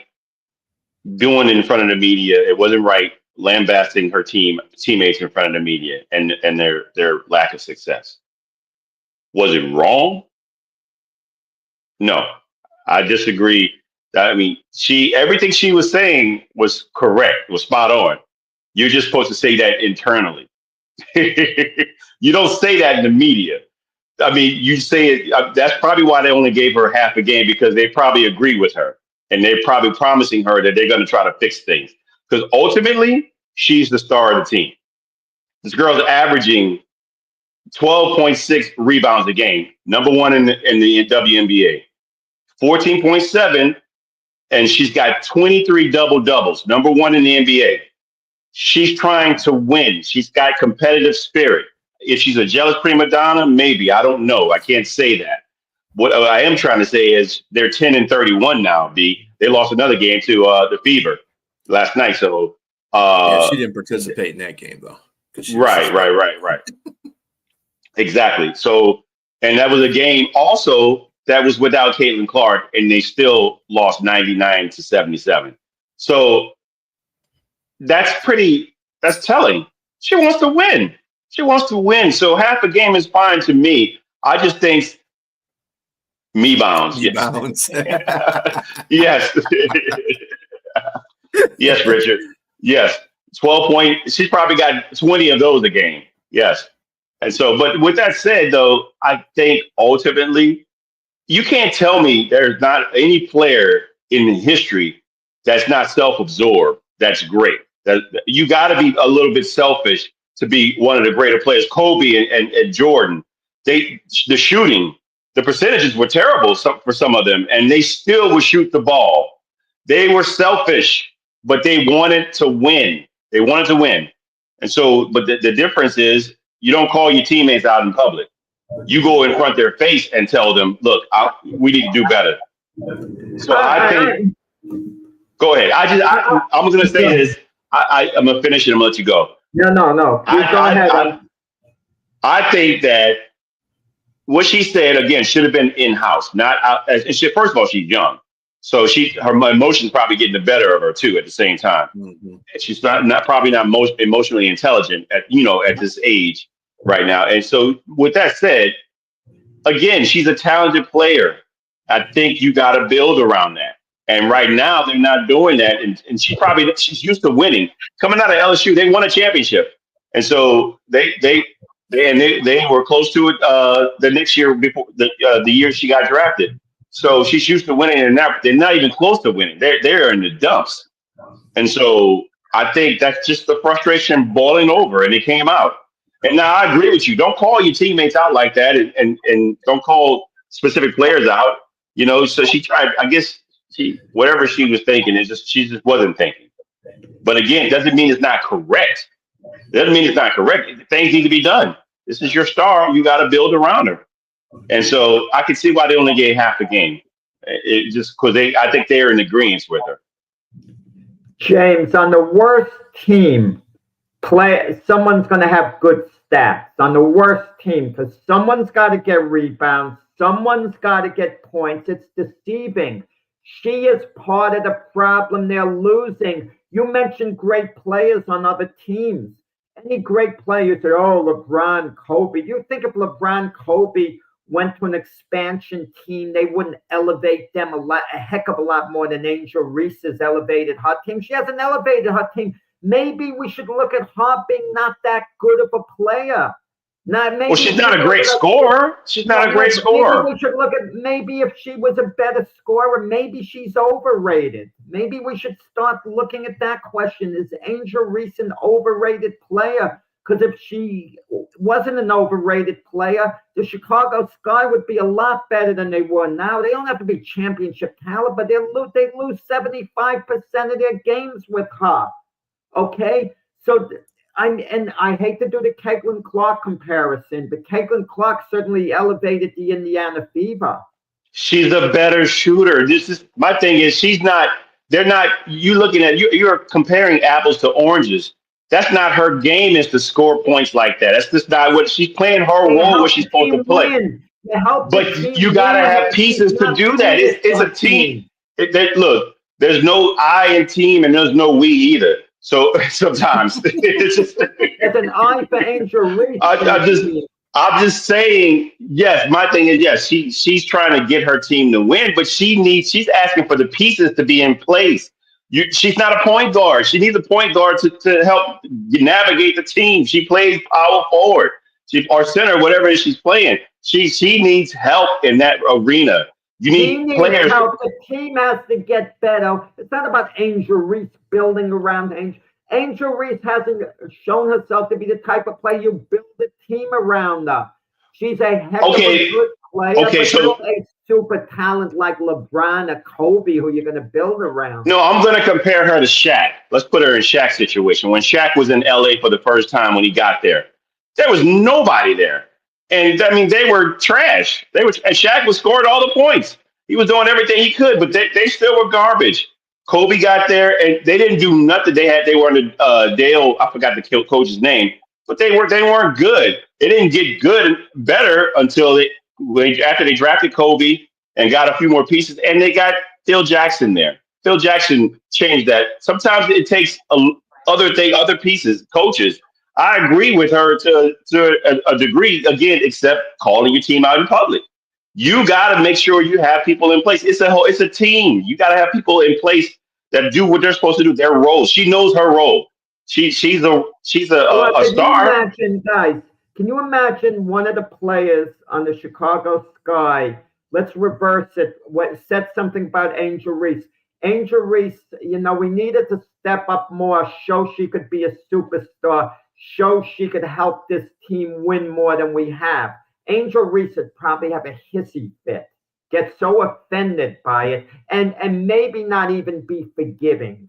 [SPEAKER 1] doing it in front of the media. It wasn't right lambasting her teammates in front of the media and their lack of success. Was it wrong? No, I disagree. I mean, everything she was saying was correct, was spot on. You're just supposed to say that internally. You don't say that in the media. I mean, you say it. That's probably why they only gave her half a game, because they probably agree with her and they're probably promising her that they're going to try to fix things. Because ultimately, she's the star of the team. This girl's averaging 12.6 rebounds a game, number one in the WNBA. 14.7, and she's got 23 double doubles, number one in the NBA. She's trying to win. She's got competitive spirit. If she's a jealous prima donna, maybe. I don't know. I can't say that. What I am trying to say is they're 10-31 now, B. They lost another game to the Fever last night. So
[SPEAKER 2] she didn't participate in that game, though.
[SPEAKER 1] Right. Exactly. So, and that was a game also that was without Caitlin Clark, and they still lost 99-77. So that's telling. She wants to win. She wants to win. So half a game is fine to me. I just think me bounds.
[SPEAKER 2] Me bounds.
[SPEAKER 1] Yes. Yes, Richard. Yes. 12 point. She's probably got 20 of those a game. Yes. And so, but with that said, though, I think ultimately you can't tell me there's not any player in history that's not self-absorbed. That's great. That you got to be a little bit selfish to be one of the greater players. Kobe and Jordan, the shooting, the percentages were terrible for some of them, and they still would shoot the ball. They were selfish, but they wanted to win. They wanted to win. And so, but the difference is you don't call your teammates out in public. You go in front of their face and tell them, look, we need to do better. So I think, go ahead. I'm going to say this. I'm going to finish it. I'm going to let you go.
[SPEAKER 3] No. Go ahead.
[SPEAKER 1] I think that what she said, again, should have been in-house. Not out. First of all, she's young. So her emotions probably getting the better of her, too, at the same time. Mm-hmm. She's probably not most emotionally intelligent at this age right now. And so with that said, again, she's a talented player. I think you got to build around that. And right now they're not doing that. And she's used to winning. Coming out of LSU, they won a championship. And so they were close to it the next year before the year she got drafted. So she's used to winning, and they're not even close to winning. They're in the dumps. And so I think that's just the frustration boiling over, and it came out. And now I agree with you. Don't call your teammates out like that, and don't call specific players out. So she tried. I guess whatever she was thinking she just wasn't thinking. But again, it doesn't mean it's not correct. It doesn't mean it's not correct. Things need to be done. This is your star. You got to build around her. And so I can see why they only gave half a game. It just because I think they're in agreement with her.
[SPEAKER 3] James, on the worst team, someone's going to have good stats on the worst team because someone's got to get rebounds. Someone's got to get points. It's deceiving. She is part of the problem. They're losing. You mentioned great players on other teams. Any great players say, LeBron, Kobe. You think if LeBron, Kobe went to an expansion team, they wouldn't elevate them a heck of a lot more than Angel Reese has elevated her team. She hasn't elevated her team. Maybe we should look at her being not that good of a player.
[SPEAKER 1] Well, she's not a great scorer. She's not a great scorer.
[SPEAKER 3] Maybe we should look at maybe if she was a better scorer, maybe she's overrated. Maybe we should start looking at that question. Is Angel Reese an overrated player? Because if she wasn't an overrated player, the Chicago Sky would be a lot better than they were now. They don't have to be championship caliber. They lose 75% of their games with her. Okay? So I hate to do the Caitlin Clark comparison, but Caitlin Clark certainly elevated the Indiana Fever.
[SPEAKER 1] She's a better shooter. This is my thing is she's not. They're not. You looking at you're comparing apples to oranges. That's not her game. Is to score points like that. That's just not what she's playing. Her role what she's supposed to play. But you got to have pieces to do that. It's a team. Look, there's no I in team and there's no we either. So sometimes it's just
[SPEAKER 3] it's an I for Angel Reese.
[SPEAKER 1] I'm just saying, yes, my thing is, yes, she's trying to get her team to win, but she's asking for the pieces to be in place. She's not a point guard. She needs a point guard to help navigate the team. She plays power forward, or center, whatever it is she's playing. She needs help in that arena. You need players.
[SPEAKER 3] Help. The team has to get better. It's not about Angel Reese building around Angel. Angel Reese hasn't shown herself to be the type of player you build a team around her. She's a heck of a good player, but not a super talent like LeBron or Kobe who you're going to build around.
[SPEAKER 1] No, I'm going to compare her to Shaq. Let's put her in Shaq's situation. When Shaq was in LA for the first time when he got there was nobody there. And I mean, they were trash. And Shaq was scoring all the points. He was doing everything he could, but they still were garbage. Kobe got there and they didn't do nothing. They were under Dale. I forgot the coach's name, but they weren't good. They didn't get better until after they drafted Kobe and got a few more pieces, and they got Phil Jackson there. Phil Jackson changed that. Sometimes it takes other pieces, coaches. I agree with her to a degree, again, except calling your team out in public. You got to make sure you have people in place. It's a team. You got to have people in place that do what they're supposed to do, their role. She knows her role. She's a star.
[SPEAKER 3] Can you imagine one of the players on the Chicago Sky? Let's reverse it. Said something about Angel Reese. Angel Reese, we needed to step up more, show she could be a superstar, show she could help this team win more than we have. Angel Reese would probably have a hissy fit, get so offended by it, and maybe not even be forgiving.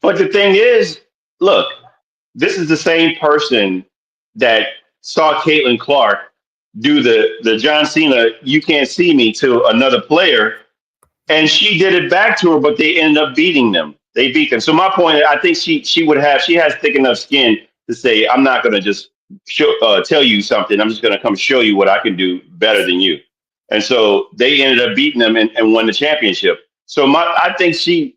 [SPEAKER 1] But the thing is, look, this is the same person that saw Caitlin Clark do the John Cena "you can't see me" to another player, and she did it back to her, but they ended up beating them. They beat them. So my point, I think she has thick enough skin to say, I'm not going to just tell you something. I'm just going to come show you what I can do better than you. And so they ended up beating them and won the championship. So I think she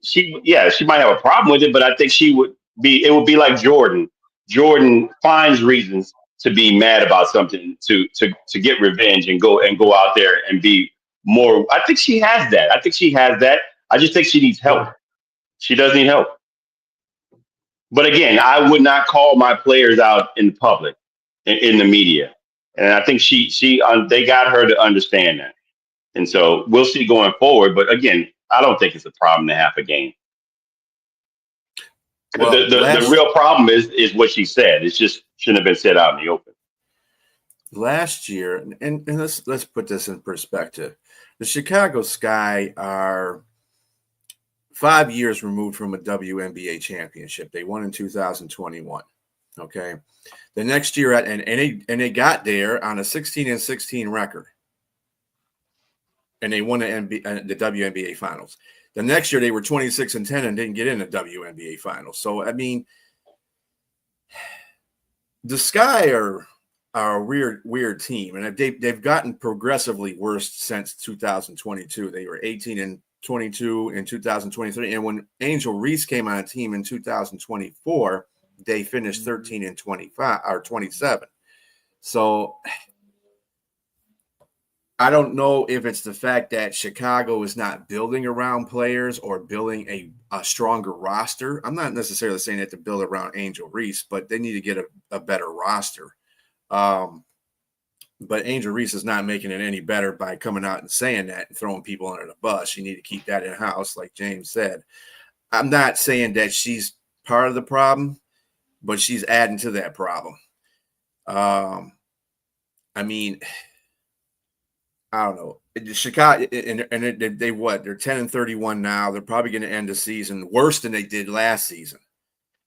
[SPEAKER 1] might have a problem with it, but I think it would be like Jordan. Jordan finds reasons to be mad about something, to get revenge and go out there and be more. I think she has that. I just think she needs help. She does need help. But again, I would not call my players out in public, in the media. And I think they got her to understand that. And so we'll see going forward. But again, I don't think it's a problem to have a game. Well, the real problem is what she said. It just shouldn't have been said out in the open.
[SPEAKER 2] Last year, and let's put this in perspective. The Chicago Sky are 5 years removed from a WNBA championship. They won in 2021. Okay. The next year, and they got there on a 16-16 record. And they won the WNBA finals. The next year, they were 26-10 and didn't get in the WNBA finals. So, I mean, the Sky are a weird team. And they've gotten progressively worse since 2022. They were 18-22 in 2023. And when Angel Reese came on a team in 2024, they finished 13-25 or 27. So I don't know if it's the fact that Chicago is not building around players or building a stronger roster. I'm not necessarily saying that to build around Angel Reese, but they need to get a better roster. But Angel Reese is not making it any better by coming out and saying that and throwing people under the bus. You need to keep that in house, like James said. I'm not saying that she's part of the problem, but she's adding to that problem. I mean, I don't know. Chicago, and they what? They're 10-31 now. They're probably going to end the season worse than they did last season.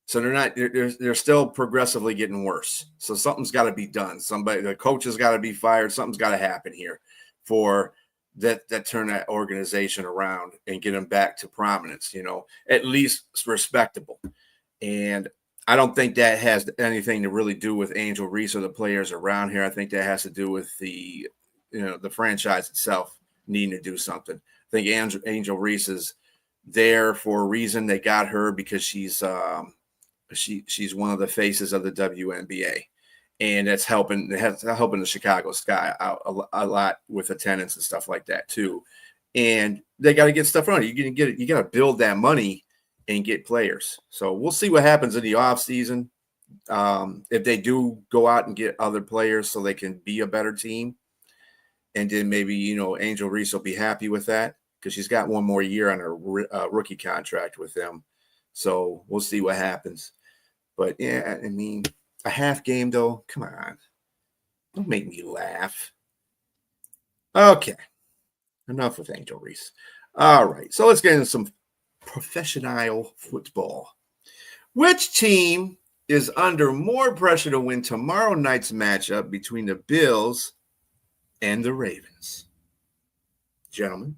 [SPEAKER 2] So they're not. They're still progressively getting worse. So something's got to be done. The coach has got to be fired. Something's got to happen here for that turn that organization around and get them back to prominence. At least respectable. And I don't think that has anything to really do with Angel Reese or the players around here. I think that has to do with the franchise itself needing to do something. I think Angel Reese is there for a reason. They got her because she's one of the faces of the WNBA, and that's helping the Chicago Sky out a lot with attendance and stuff like that too. And they got to get stuff on. You got to build that money and get players. So we'll see what happens in the off season. If they do go out and get other players so they can be a better team. And then maybe, Angel Reese will be happy with that because she's got one more year on her rookie contract with them. So we'll see what happens. But, yeah, I mean, a half game, though, come on. Don't make me laugh. Okay. Enough with Angel Reese. All right. So let's get into some professional football. Which team is under more pressure to win tomorrow night's matchup between the Bills and the Ravens? Gentlemen.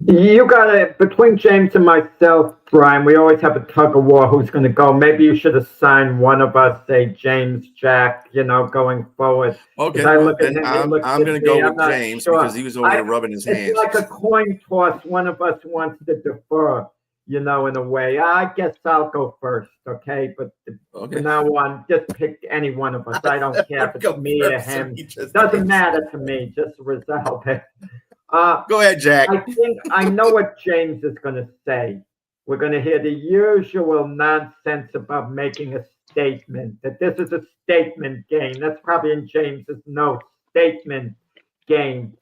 [SPEAKER 3] You got it. Between James and myself, Brian, we always have a tug of war who's going to go. Maybe you should assign one of us, say James, Jack, going forward.
[SPEAKER 2] Okay, well, then I'm going to go with James because he was over there rubbing his hands.
[SPEAKER 3] It's like a coin toss. One of us wants to defer, in a way. I guess I'll go first, okay? But from now on, just pick any one of us. I don't care if it's me or him. Doesn't matter to me. Just resolve it.
[SPEAKER 2] Go ahead, Jack.
[SPEAKER 3] I know what James is going to say. We're going to hear the usual nonsense about making a statement, that this is a statement game. That's probably in James's notes, statement game.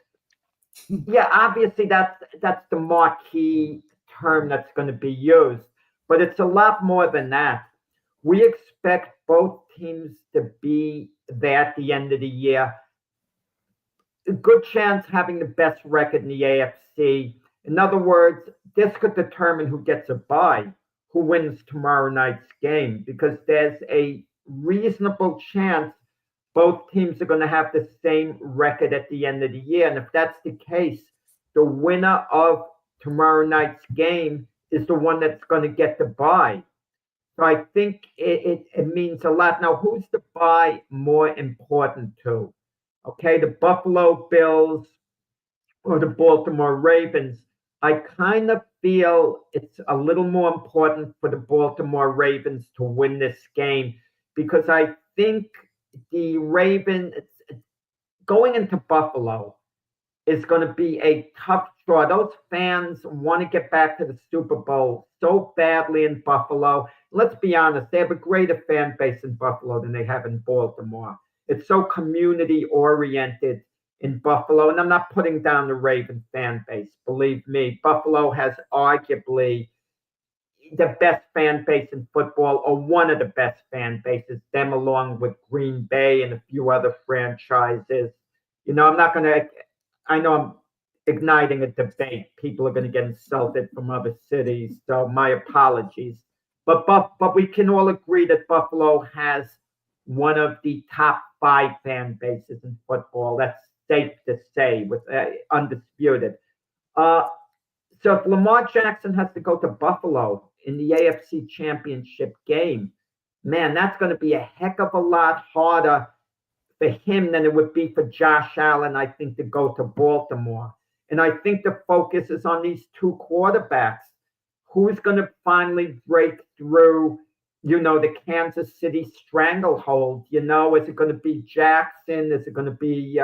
[SPEAKER 3] Yeah, obviously that's the marquee term that's going to be used, but it's a lot more than that. We expect both teams to be there at the end of the year. A good chance having the best record in the AFC. In other words, this could determine who gets a bye, who wins tomorrow night's game, because there's a reasonable chance both teams are going to have the same record at the end of the year. And if that's the case, the winner of tomorrow night's game is the one that's going to get the bye. So I think it means a lot. Now, who's the bye more important to? Okay, the Buffalo Bills or the Baltimore Ravens. I kind of feel it's a little more important for the Baltimore Ravens to win this game because I think the Ravens going into Buffalo is going to be a tough draw. Those fans want to get back to the Super Bowl so badly in Buffalo. Let's be honest, they have a greater fan base in Buffalo than they have in Baltimore. It's so community-oriented in Buffalo, and I'm not putting down the Raven fan base. Believe me, Buffalo has arguably the best fan base in football, or one of the best fan bases, them along with Green Bay and a few other franchises. I'm not going to, I know I'm igniting a debate. People are going to get insulted from other cities, so my apologies. But we can all agree that Buffalo has one of the top 5 fan bases in football. That's safe to say, with undisputed. So if Lamar Jackson has to go to Buffalo in the AFC Championship game, man, that's going to be a heck of a lot harder for him than it would be for Josh Allen, I think, to go to Baltimore. And I think the focus is on these two quarterbacks. Who's going to finally break through, the Kansas City stranglehold? Is it going to be Jackson? Is it going to be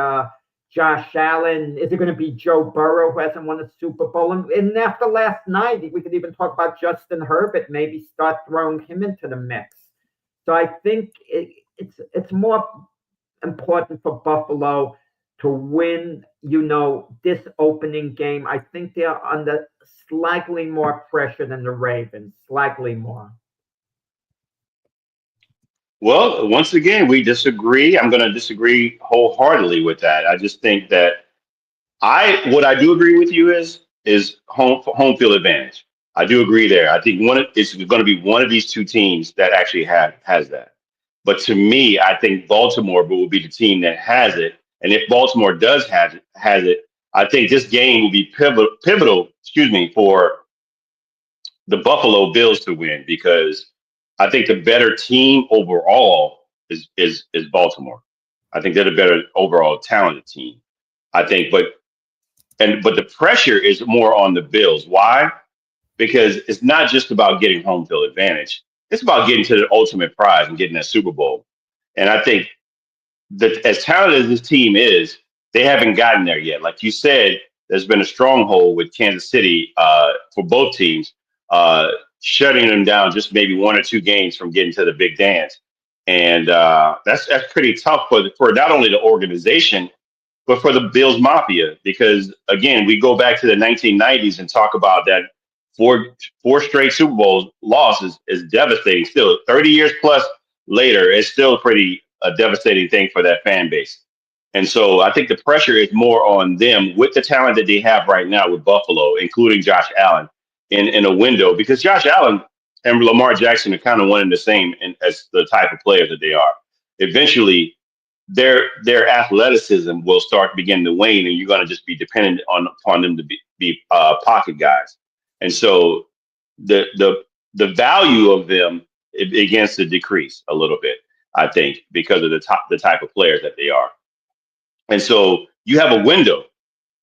[SPEAKER 3] Josh Allen? Is it going to be Joe Burrow, who hasn't won a Super Bowl? And after last night, we could even talk about Justin Herbert, maybe start throwing him into the mix. So I think it's more important for Buffalo to win, this opening game. I think they're under slightly more pressure than the Ravens, slightly more.
[SPEAKER 1] Well, once again, we disagree. I'm going to disagree wholeheartely with that. I just think that what I do agree with you is home field advantage. I do agree there. I think it's going to be one of these two teams that actually has that. But to me, I think Baltimore will be the team that has it. And if Baltimore does has it, I think this game will be pivotal, excuse me, for the Buffalo Bills to win because I think the better team overall is Baltimore. I think they're the better overall talented team. I think, but the pressure is more on the Bills. Why? Because it's not just about getting home field advantage. It's about getting to the ultimate prize and getting that Super Bowl. And I think that as talented as this team is, they haven't gotten there yet. Like you said, there's been a stronghold with Kansas City for both teams, shutting them down just maybe one or two games from getting to the big dance. And that's pretty tough for not only the organization, but for the Bills Mafia, because again, we go back to the 1990s and talk about that four straight Super Bowl losses is devastating. Still, 30 years plus later, it's still a pretty devastating thing for that fan base. And so I think the pressure is more on them with the talent that they have right now with Buffalo, including Josh Allen in a window, because Josh Allen and Lamar Jackson are kind of one and the same as the type of players that they are. Eventually, their athleticism will start to begin to wane, and you're going to just be dependent upon them to be pocket guys. And so the value of them it begins to decrease a little bit, I think, because of the type of players that they are. And so you have a window.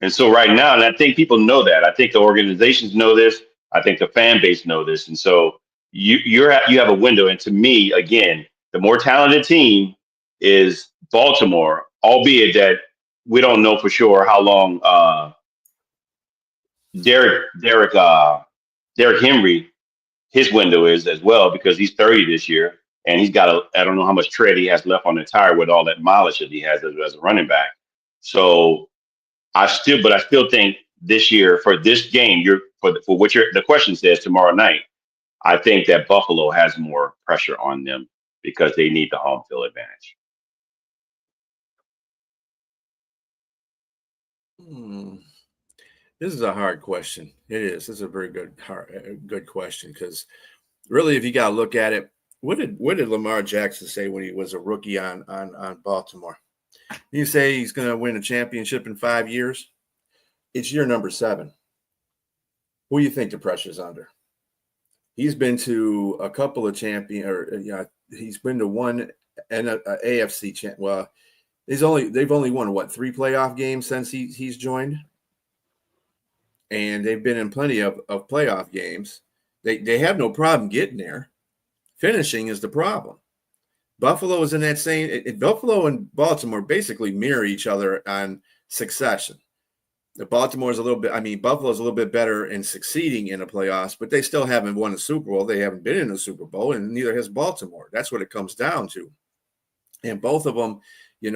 [SPEAKER 1] And so right now, and I think people know that. I think the organizations know this. I think the fan base know this. And so you have a window. And to me, again, the more talented team is Baltimore, albeit that we don't know for sure how long Derek Derek Derek Henry his window is as well because he's 30 this year and he's got I don't know how much tread he has left on the tire with all that mileage that he has as a running back. So I still think this year for this game, for what the question says tomorrow night, I think that Buffalo has more pressure on them because they need the home field advantage.
[SPEAKER 2] This is a hard question. It is. This is a very good question because really, if you got to look at it, what did Lamar Jackson say when he was a rookie on Baltimore? You say he's going to win a championship in 5 years. It's year number 7. Who do you think the pressure's under? He's been to a couple of he's been to one AFC champ. Well, they've only won 3 playoff games since he's joined, and they've been in plenty of playoff games. They have no problem getting there. Finishing is the problem. Buffalo is in that same. Buffalo and Baltimore basically mirror each other on succession. Buffalo's a little bit better in succeeding in the playoffs, but they still haven't won a Super Bowl. They haven't been in a Super Bowl, and neither has Baltimore. That's what it comes down to. And both of them, they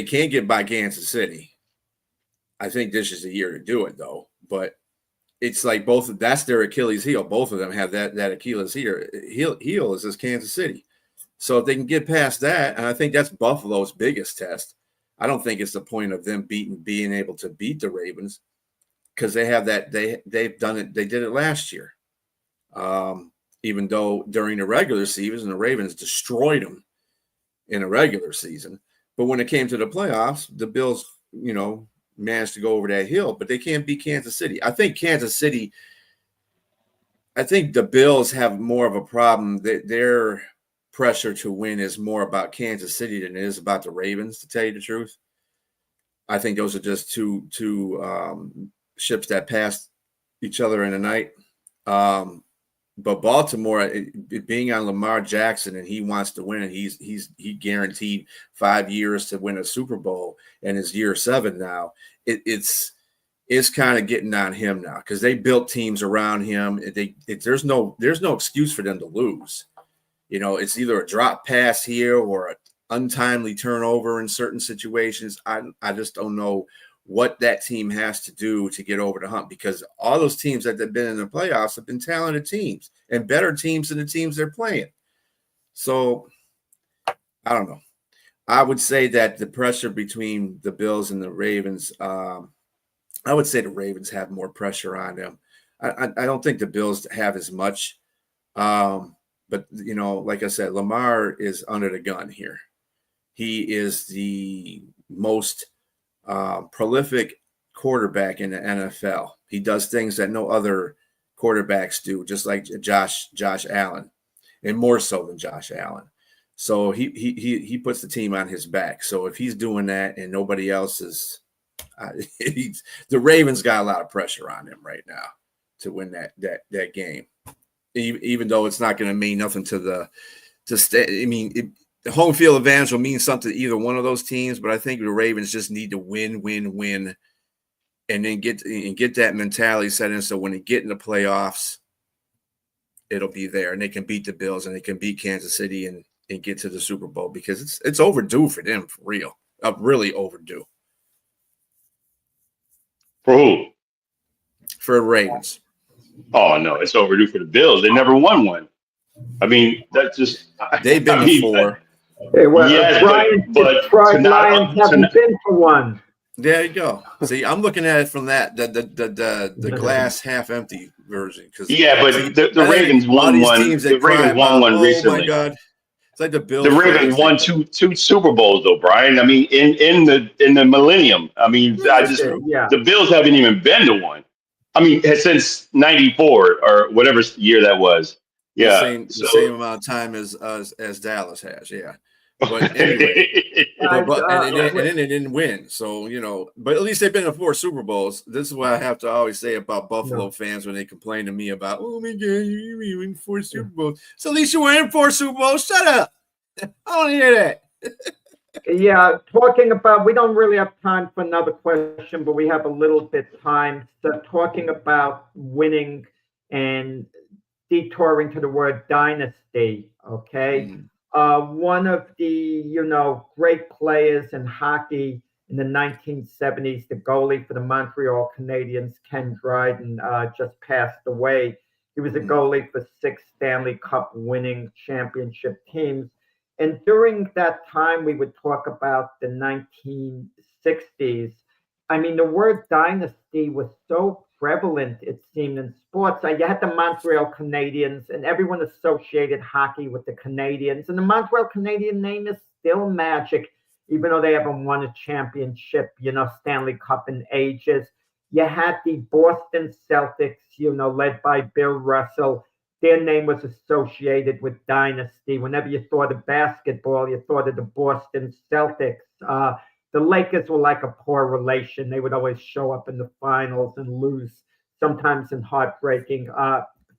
[SPEAKER 2] can't get by Kansas City. I think this is the year to do it, though. But it's like that's their Achilles heel. Both of them have that Achilles heel is this Kansas City. So if they can get past that, and I think that's Buffalo's biggest test. I don't think it's the point of them being able to beat the Ravens because they have that they've done it. They did it last year, even though during the regular season the Ravens destroyed them in a regular season. But when it came to the playoffs, the Bills, managed to go over that hill, but they can't beat Kansas City. I think the Bills have more of a problem. Their pressure to win is more about Kansas City than it is about the Ravens, to tell you the truth. I think those are just two ships that passed each other in the night. But Baltimore, being on Lamar Jackson, and he wants to win, and he guaranteed 5 years to win a Super Bowl, and it's year 7 now. It's kind of getting on him now because they built teams around him. There's no excuse for them to lose. it's either a drop pass here or an untimely turnover in certain situations. I just don't know what that team has to do to get over the hump, because all those teams that have been in the playoffs have been talented teams and better teams than the teams they're playing. So I don't know. I would say that the pressure between the Bills and the Ravens, I would say the Ravens have more pressure on them. I don't think the Bills have as much. But, like I said, Lamar is under the gun here. He is the most prolific quarterback in the NFL. He does things that no other quarterbacks do, just like Josh Allen, and more so than Josh Allen. So he puts the team on his back. So if he's doing that and nobody else is, the Ravens got a lot of pressure on him right now to win that game, even though it's not going to mean nothing to stay. I mean, the home field advantage will mean something to either one of those teams, but I think the Ravens just need to win, and then get that mentality set in. So when they get in the playoffs, it'll be there, and they can beat the Bills and they can beat Kansas City and get to the Super Bowl, because it's overdue for them, for real, really overdue.
[SPEAKER 1] For who?
[SPEAKER 2] For the Ravens.
[SPEAKER 1] Oh no, it's overdue for the Bills. They never won one. I mean, that's just
[SPEAKER 2] they've been before.
[SPEAKER 1] Yes, but
[SPEAKER 3] Lions haven't been for one.
[SPEAKER 2] There you go. See, I'm looking at it from the glass half empty version.
[SPEAKER 1] But the Ravens won one. The Ravens won one recently.
[SPEAKER 2] Oh my God. It's like the Bills.
[SPEAKER 1] The Ravens won two Super Bowls though, Brian. I mean, in the millennium. I mean, the Bills haven't even been to one. I mean, since '94 or whatever year that was. Yeah,
[SPEAKER 2] the same amount of time as Dallas has. Yeah, but anyway, and then they didn't win. So but at least they've been to 4 Super Bowls. This is what I have to always say about Buffalo fans when they complain to me about, oh my God, you win 4 Super Bowls. So at least you win 4 Super Bowls. Shut up! I don't hear that.
[SPEAKER 3] Yeah, talking about, we don't really have time for another question, but we have a little bit time. So talking about winning and detouring to the word dynasty, okay? One of the, great players in hockey in the 1970s, the goalie for the Montreal Canadiens, Ken Dryden, just passed away. He was a goalie for 6 Stanley Cup winning championship teams. And during that time, we would talk about the 1960s. I mean, the word dynasty was so prevalent, it seemed, in sports. You had the Montreal Canadiens, and everyone associated hockey with the Canadiens. And the Montreal Canadian name is still magic, even though they haven't won a championship, Stanley Cup in ages. You had the Boston Celtics, led by Bill Russell. Their name was associated with dynasty. Whenever you thought of basketball, you thought of the Boston Celtics. The Lakers were like a poor relation. They would always show up in the finals and lose, sometimes in heartbreaking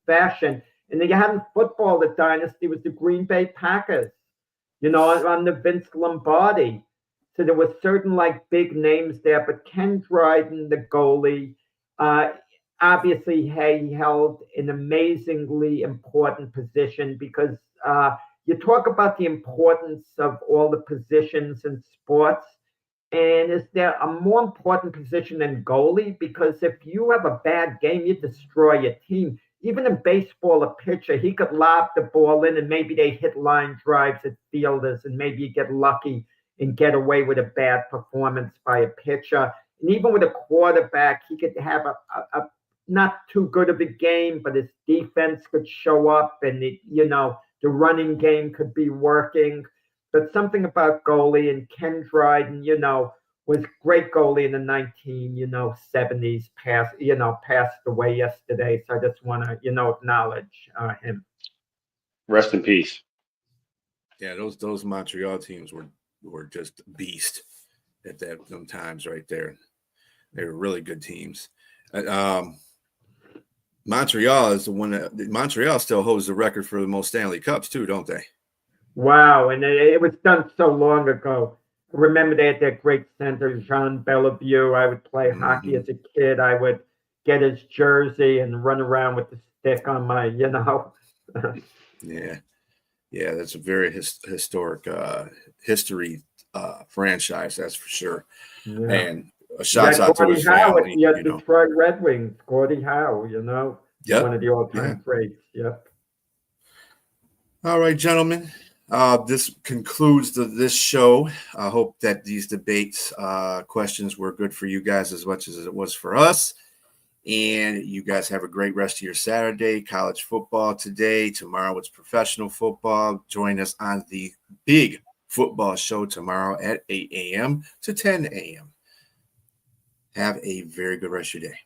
[SPEAKER 3] fashion. And then you had in football, the dynasty was the Green Bay Packers, on the Vince Lombardi. So there were certain big names there, but Ken Dryden, the goalie, obviously he held an amazingly important position, because you talk about the importance of all the positions in sports. And is there a more important position than goalie? Because if you have a bad game, you destroy your team. Even in baseball, a pitcher, he could lob the ball in and maybe they hit line drives at fielders, and maybe you get lucky and get away with a bad performance by a pitcher. And even with a quarterback, he could have a not too good of a game, but his defense could show up, and the running game could be working. But something about goalie, and Ken Dryden, was great goalie in the 1970s, passed away yesterday. So I just want to, acknowledge him.
[SPEAKER 1] Rest in peace.
[SPEAKER 2] Yeah, those Montreal teams were just beast at them times right there. They were really good teams. Montreal is the one that Montreal still holds the record for the most Stanley Cups too, don't they?
[SPEAKER 3] Wow, and it was done so long ago. I remember they had their great center, Jean Bellevue. I would play hockey as a kid. I would get his jersey and run around with the stick on my,
[SPEAKER 2] Yeah. Yeah, that's a very historic history franchise, that's for sure.
[SPEAKER 3] Yeah.
[SPEAKER 2] And
[SPEAKER 3] You
[SPEAKER 2] shouts
[SPEAKER 3] got
[SPEAKER 2] out to
[SPEAKER 3] Gordie
[SPEAKER 2] his
[SPEAKER 3] Howe at
[SPEAKER 2] family,
[SPEAKER 3] the
[SPEAKER 2] you know.
[SPEAKER 3] Detroit Red Wings. Gordie Howe, one of the
[SPEAKER 2] Yeah.
[SPEAKER 3] all-time greats. Yep.
[SPEAKER 2] All right, gentlemen. This concludes this show. I hope that these debates questions were good for you guys as much as it was for us. And you guys have a great rest of your Saturday. College football today. Tomorrow it's professional football. Join us on the big football show tomorrow at 8 a.m. to 10 a.m. Have a very good rest of your day.